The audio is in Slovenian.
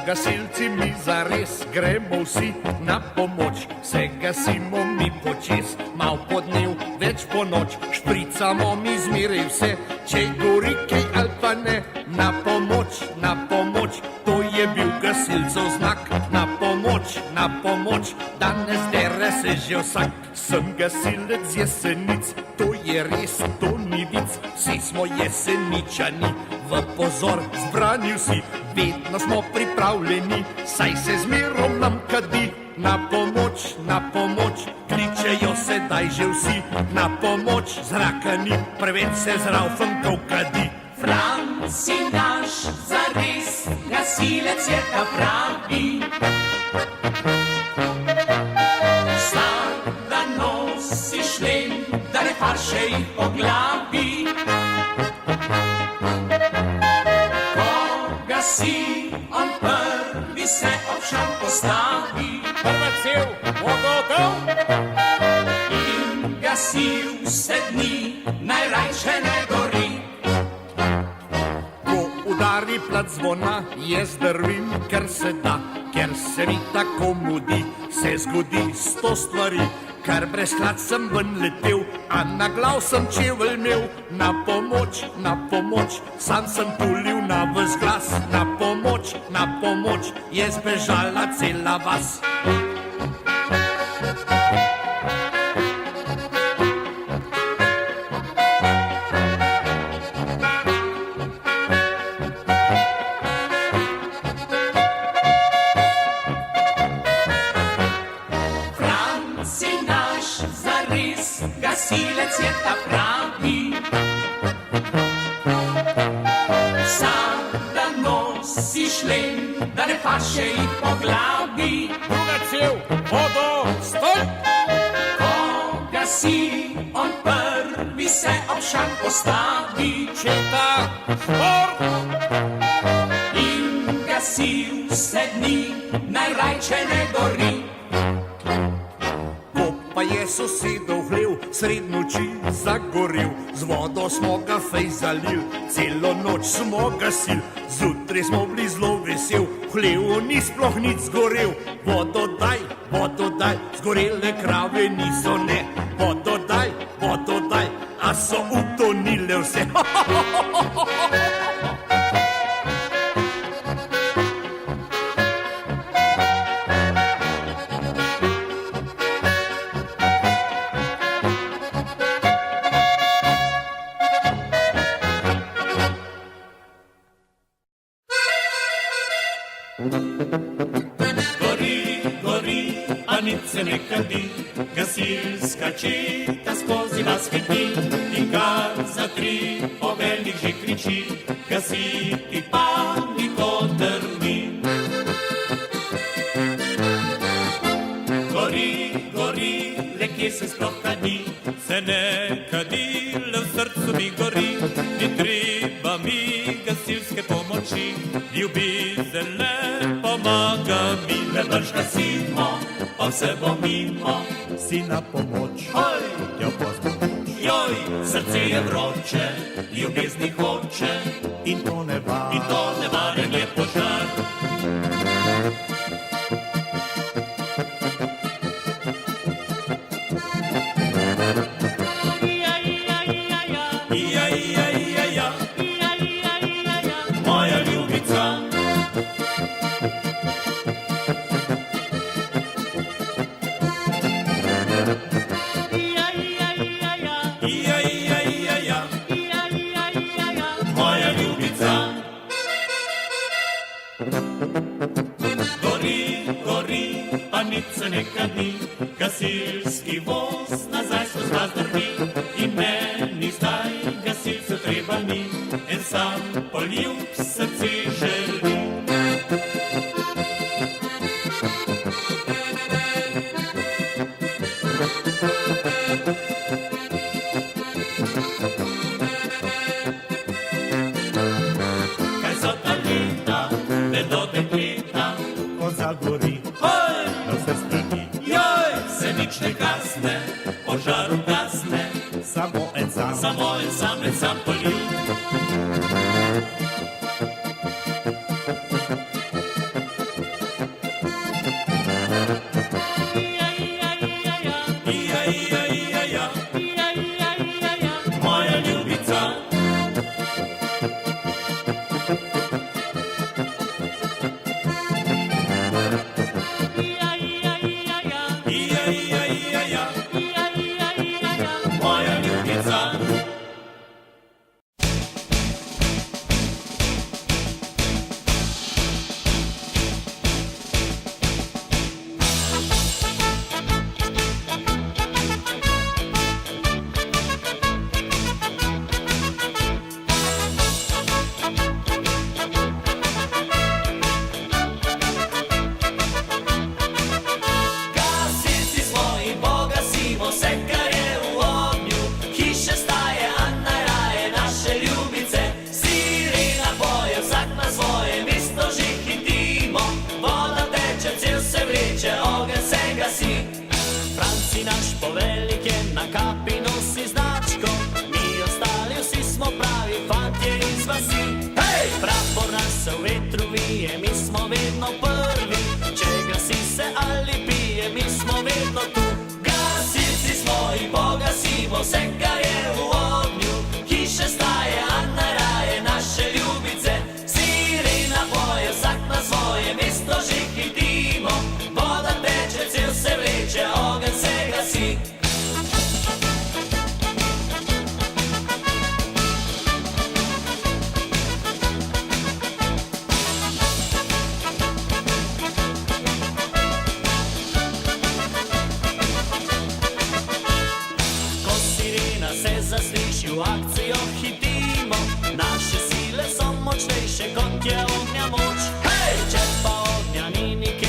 gasilci mi zares gremo vsi na pomoč. Se gasimo mi počes, mal po dnev, več po noč. Špricamo mi zmeraj vse, če gori kaj ali pa ne. Na pomoč, to je bil gasilcev znak. Na pomoč, danes dere se že vsak. Sem gasilec z Jesenic, to je res, to ni vic. Vsi smo Jeseničani, v pozor zbrani vsi. Vedno smo pripravljeni, saj se zmerom nam kadi. Na pomoč, kličejo sedaj že vsi. Na pomoč, zraka ni, preveč se zraufam, ko kadi. Fran si naš, zares, gasilec je ta pravi. Vsak dan nosi šlem, da ne farše jih po glavi. Ko gasi, on prvi se obšan postavi. Prva cev, vodotov. In gasi vse dni, najrajše ne gori. Udari plat zvona, jaz drvim, ker se da, ker se mi tako mudi, se zgodi 100 stvari, kar brez hlad sem ven letel, a na glav sem čevelj imel. Na pomoč, sam sem tulil na ves glas. Na pomoč, je zbežala cela vas. Gasilec je ta pravi. Vsak dan nosi šlem, da ne farše jih po glavi. Druga cev, vodo, stoj! Ko gasi, on prvi se obšan postavi. Četa, šport! In gasi vse dni, najrajče ne gori. Pa je sosedov hlev, sred noči zagorel. Z vodo smo ga fej zalil, celo noč smo gasil. Zjutraj smo bili zelo vesel, v hlevu ni sploh nič zgorel. Vodo daj, zgorele krave niso ne. Vodo daj, a so utonile vse. Gori, a nič se ne kadi, gasilska četa skozi vas hiti. In kar za 3 poveljnik že kriči, gasiti pa niko drni. Gori, le kje se sploh kadi, se ne kadi, le v srcu mi gori. Ni treba mi gasilske pomoči, ljubezen le pomaga mi. Ne brž gasimo, pa vse bo mimo. Si na pomoč, Oj, jo pozdravuj. joj, srce je vroče, ljubezni hoče. In to nevaren je požar. Moja ljubica. Moja ljubica. Gori, pa nič se ne kadi, gasilski voz nazaj skozi vas drvi. In meni zdaj gasilcev treba ni, en sam poljub srce želi. Kaj so ta leta, vedo dekleta, ko zagori, hoj, no se strani. joj, se nič ne gasne, požar ugasne, Samo en sam poljub. kapi nosi značko, mi ostali vsi smo pravi fantje iz vasi. Hej! Prapor nas se v vetru vije, mi smo vedno prvi, če gasi se ali pije, mi smo vedno tu. Gasilci smo in pogasimo vse, kar je v ognju, hiše staje, a najraje naše ljubice. Sirena poje, vsak na svoje mesto že hitimo, voda teče, cel se vleče, ogenj se gasi. Ko sirena se zasliši, v akcijo hitimo, naše sile so močnejše, kot je ognja moč. Hej! Če pa ognja ni nikjer,